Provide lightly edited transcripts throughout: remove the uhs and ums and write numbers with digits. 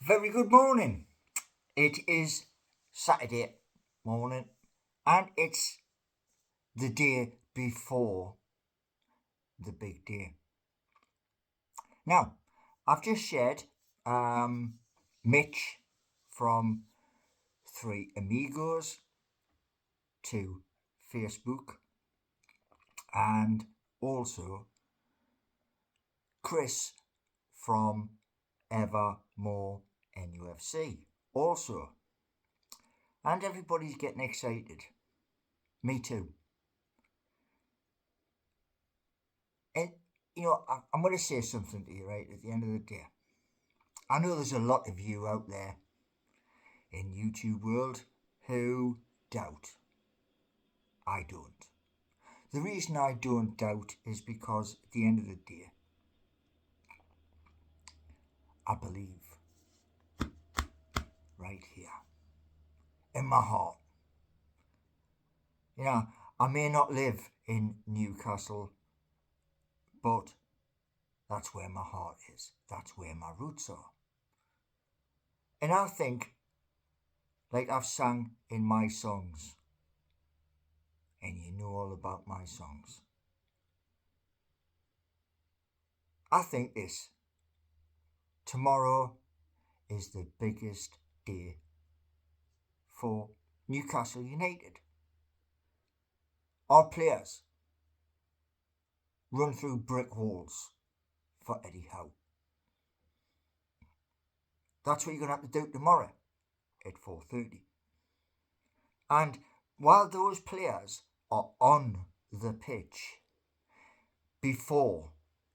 Very good morning. It is Saturday morning and it's the day before the big day. Now, I've just shared Mitch from Three Amigos to Facebook and also Chris from Evermore NUFC also. And everybody's getting excited. Me too. And, I'm going to say something to you right at the end of the day. I know there's a lot of you out there in YouTube world who doubt. I don't. The reason I don't doubt is because at the end of the day, I believe right here in my heart. I may not live in Newcastle, but that's where my heart is. That's where my roots are. And I think, like I've sang in my songs, and you know all about my songs, I think this. Tomorrow is the biggest day for Newcastle United. Our players run through brick walls for Eddie Howe. That's what you're going to have to do tomorrow at 4:30. And while those players are on the pitch before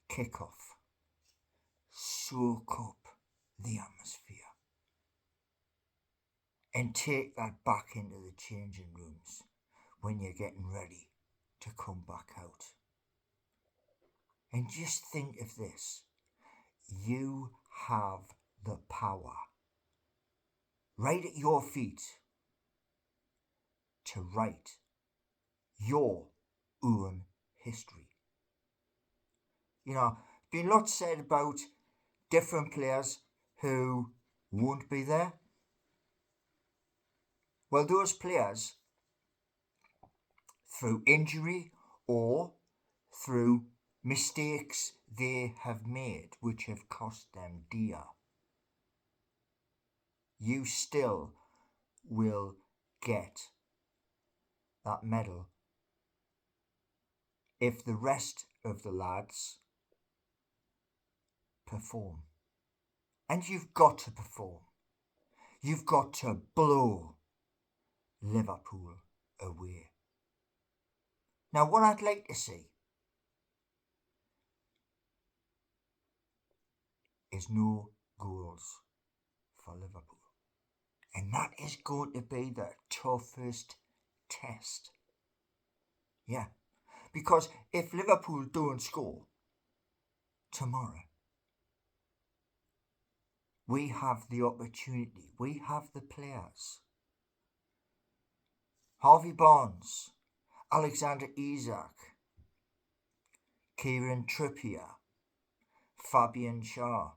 kick-off, soak up the atmosphere and take that back into the changing rooms when you're getting ready to come back out. And just think of this. You have the power right at your feet to write your own history. Been lots said about different players who won't be there. Well, those players, through injury or through mistakes they have made which have cost them dear, you still will get that medal if the rest of the lads perform. And you've got to perform. You've got to blow Liverpool away. Now, what I'd like to see is no goals for Liverpool. And that is going to be the toughest test. Yeah, because if Liverpool don't score tomorrow, we have the opportunity, we have the players. Harvey Barnes, Alexander Isak, Kieran Trippier, Fabian Schär,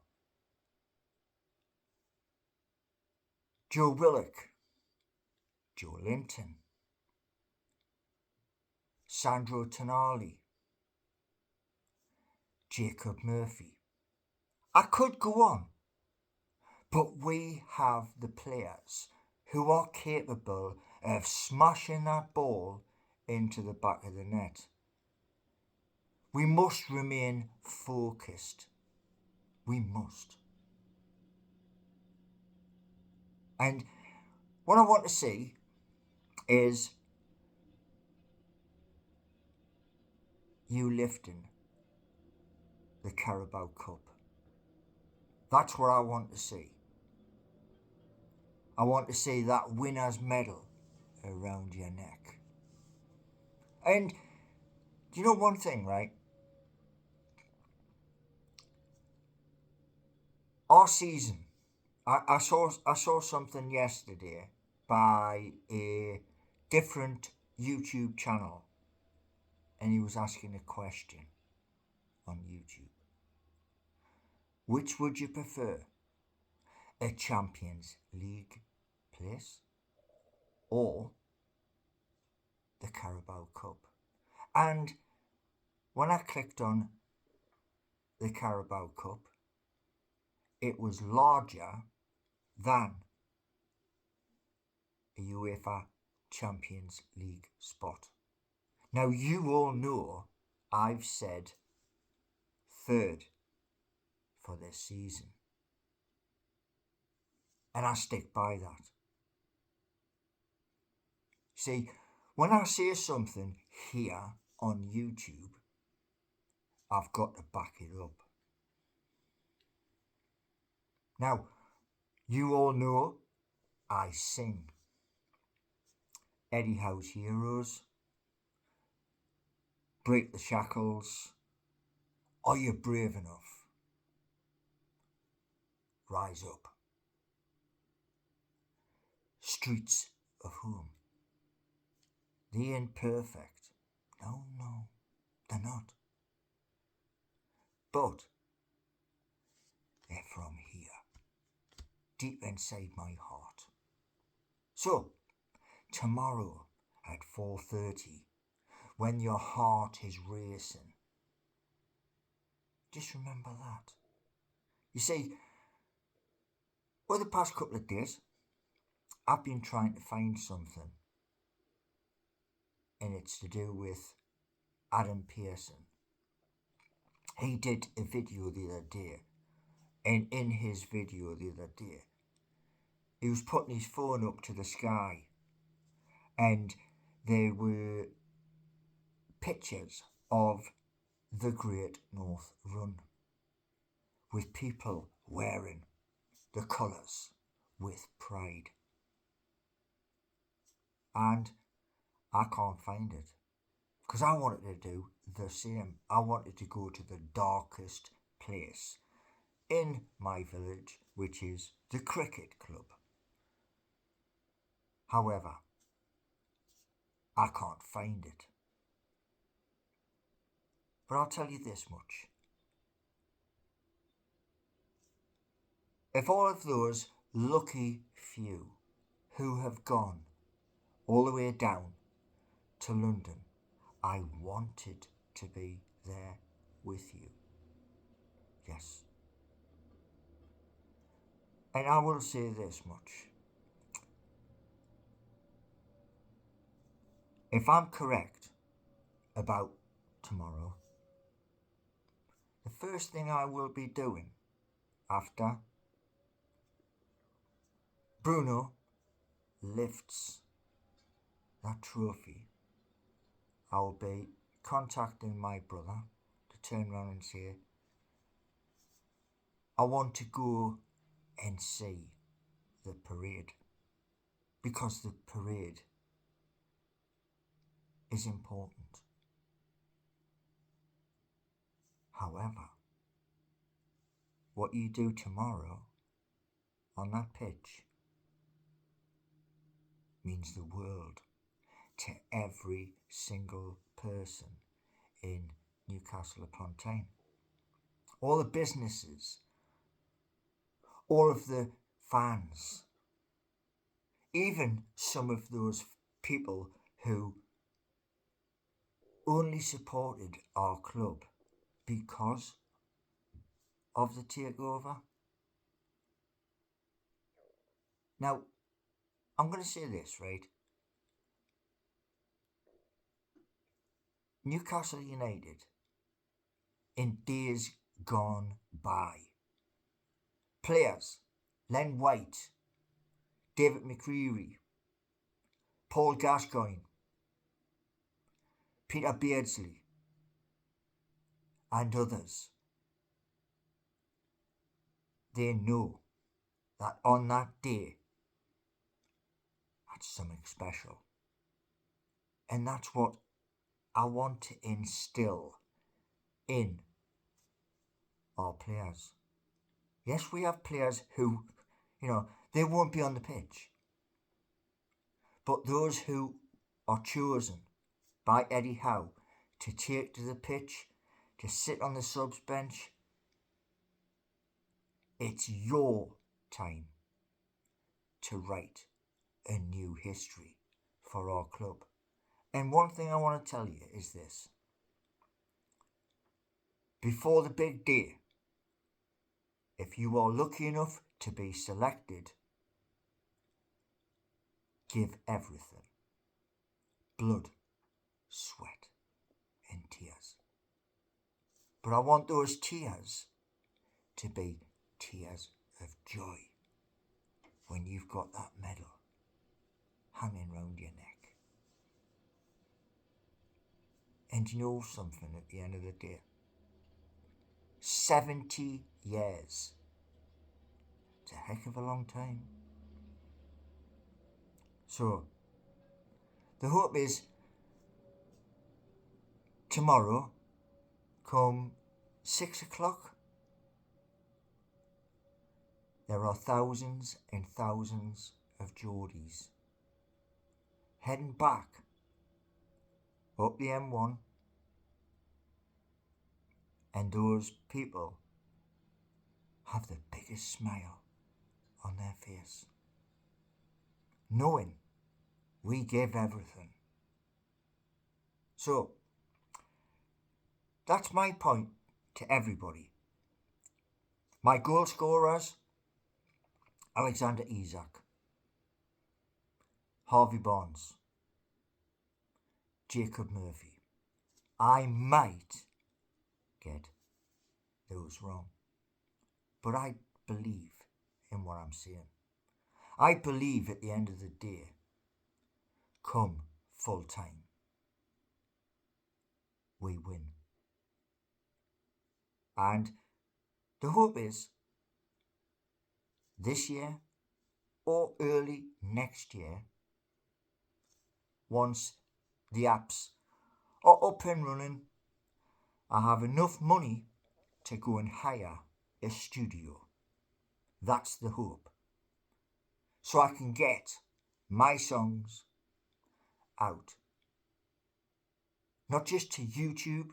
Joe Willock, Joe Linton, Sandro Tonali, Jacob Murphy. I could go on, but we have the players who are capable of smashing that ball into the back of the net. We must remain focused. We must. And what I want to see is you lifting the Carabao Cup. That's what I want to see. I want to see that winner's medal around your neck. And do you know one thing, right? Our season, I saw something yesterday by a different YouTube channel, and he was asking a question on YouTube. Which would you prefer? a Champions League place or the Carabao Cup. And when I clicked on the Carabao Cup, it was larger than a UEFA Champions League spot. Now, you all know I've said third for this season, and I stick by that. See, when I say something here on YouTube, I've got to back it up. Now, you all know I sing Eddie Howe's Heroes, Break the Shackles, Are You Brave Enough? Rise Up. Streets of Home. They ain't perfect. No, they're not. But they're from here, deep inside my heart. So, tomorrow at 4:30, when your heart is racing, just remember that. You see, over the past couple of days, I've been trying to find something, and it's to do with Adam Pearson. He did a video the other day, and in his video the other day, he was putting his phone up to the sky, and there were pictures of the Great North Run with people wearing the colours with pride. And I can't find it because I wanted to do the same. I wanted to go to the darkest place in my village, which is the cricket club. However, I can't find it. But I'll tell you this much. If all of those lucky few who have gone all the way down to London, I wanted to be there with you. Yes. And I will say this much. If I'm correct about tomorrow, the first thing I will be doing after Bruno lifts that trophy, I will be contacting my brother to turn around and say, I want to go and see the parade, because the parade is important. However, what you do tomorrow on that pitch means the world to every single person in Newcastle upon Tyne. All the businesses, all of the fans, even some of those people who only supported our club because of the takeover. Now, I'm going to say this, right? Newcastle United, in days gone by, players, Len White, David McCreery, Paul Gascoigne, Peter Beardsley, and others, they know that on that day, that's something special. And that's what I want to instill in our players. Yes, we have players who, they won't be on the pitch. But those who are chosen by Eddie Howe to take to the pitch, to sit on the subs bench, it's your time to write a new history for our club. And one thing I want to tell you is this. Before the big day, if you are lucky enough to be selected, give everything. Blood, sweat, and tears. But I want those tears to be tears of joy when you've got that medal hanging round your neck. And you know something at the end of the day? 70 years. It's a heck of a long time. So, the hope is tomorrow, come 6 o'clock, there are thousands and thousands of Geordies heading back up the M1, and those people have the biggest smile on their face, knowing we gave everything. So, that's my point to everybody. My goal scorers: Alexander Isak, Harvey Barnes, Jacob Murphy. I might get those wrong, but I believe in what I'm saying. I believe at the end of the day, come full time, we win. And the hope is this year or early next year, once the apps are up and running, I have enough money to go and hire a studio. That's the hope. So I can get my songs out, not just to YouTube,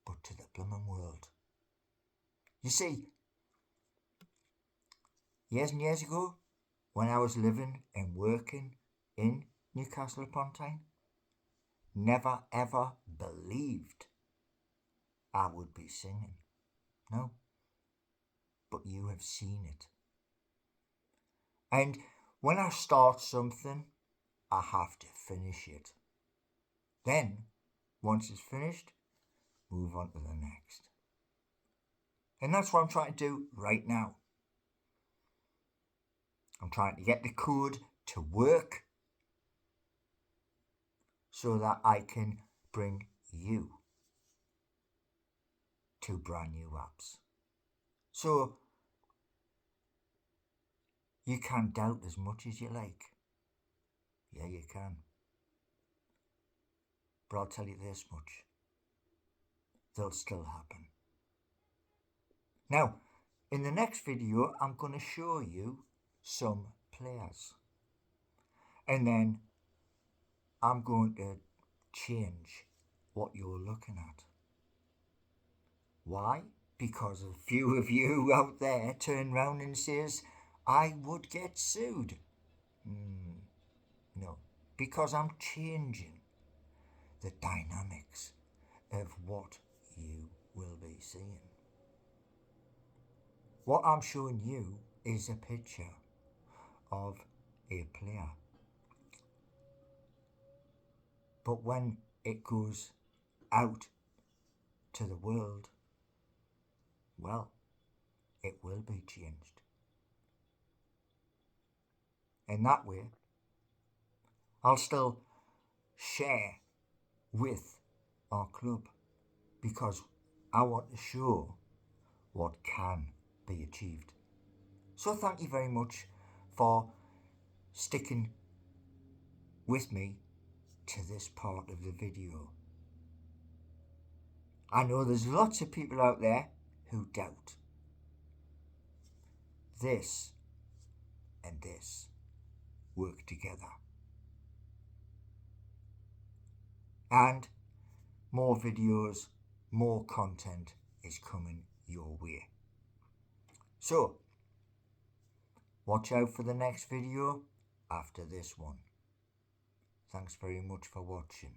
but to the blooming world. You see, years and years ago, when I was living and working in Newcastle upon Tyne, never ever believed I would be singing. No, but you have seen it. And when I start something, I have to finish it. Then, once it's finished, move on to the next. And that's what I'm trying to do right now. I'm trying to get the code to work so that I can bring you to brand new apps. So you can doubt as much as you like. Yeah, you can. But I'll tell you this much. They'll still happen. Now, in the next video, I'm going to show you some players. And then I'm going to change what you're looking at. Why? Because a few of you out there turn round and says, I would get sued. No, because I'm changing the dynamics of what you will be seeing. What I'm showing you is a picture of a player. But when it goes out to the world, well, it will be changed. And that way, I'll still share with our club because I want to show what can be achieved. So thank you very much for sticking with me to this part of the video. I know there's lots of people out there who doubt. This and this work together. And more videos, more content is coming your way. So, Watch out for the next video after this one. Thanks very much for watching.